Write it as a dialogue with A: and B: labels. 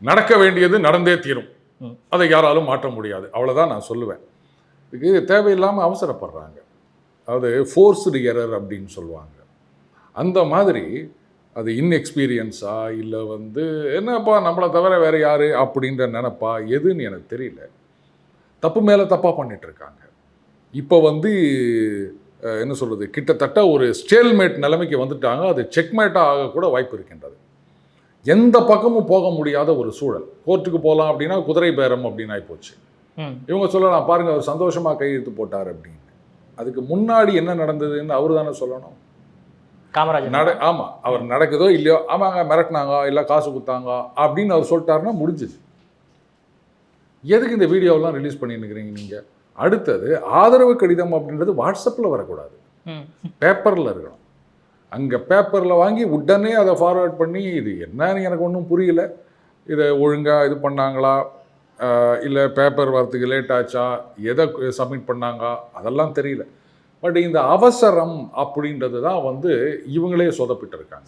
A: நடக்க வேண்டியது நடந்தே தீரும். அதை யாராலும் மாற்ற முடியாது. அவ்வளோதான் நான் சொல்லுவேன். இதுக்கு தேவையில்லாமல் அவசரப்படுறாங்க. அதாவது ஃபோர்ஸ்டு எரர் அப்படின்னு சொல்லுவாங்க. அந்த மாதிரி அது இன்எக்ஸ்பீரியன்ஸா இல்லை என்னப்பா நம்மளை தவிர வேறு யார் அப்படின்ற நினப்பா எதுன்னு எனக்கு தெரியல. தப்பு மேலே தப்பாக பண்ணிட்டு இருக்காங்க. இப்போ என்ன சொல்கிறது, கிட்டத்தட்ட ஒரு ஸ்டேல்மேட் நிலைமைக்கு வந்துட்டாங்க. அது செக்மேட்டாக ஆகக்கூட வாய்ப்பு இருக்கின்றது. எந்த பக்கமும் போக முடியாத ஒரு சூழல். கோர்ட்டுக்கு போகலாம் அப்படின்னா குதிரை பேரம் அப்படின்னு ஆகிப்போச்சு. இவங்க சொல்லலாம், பாருங்கள் அவர் சந்தோஷமாக கையெழுத்து போட்டார் அப்படின்னு. அதுக்கு முன்னாடி என்ன நடந்ததுன்னு அவர் தானே சொல்லணும்.
B: காமராஜர்
A: ஆமாம், அவர் நடக்குதோ இல்லையோ, ஆமாங்க மிரட்டினாங்க இல்லை காசு கொடுத்தாங்க அப்படின்னு அவர் சொல்லிட்டாருன்னா முடிஞ்சுது. எதுக்கு இந்த வீடியோவெல்லாம் ரிலீஸ் பண்ணிருக்கிறீங்க நீங்கள்? அடுத்தது ஆதரவு கடிதம் அப்படின்றது வாட்ஸ்அப்பில் வரக்கூடாது, பேப்பரில் இருக்கணும். அங்கே பேப்பரில் வாங்கி உடனே அதை ஃபார்வேர்ட் பண்ணி, இது என்னன்னு எனக்கு ஒன்றும் புரியல. இதை ஒழுங்காக இது பண்ணாங்களா இல்லை பேப்பர் வரத்துக்கு லேட் ஆச்சா, எதை சப்மிட் பண்ணாங்க அதெல்லாம் தெரியல. பட் இந்த அவசரம் அப்படின்றது தான் இவங்களே சொதப்பிட்டு இருக்காங்க.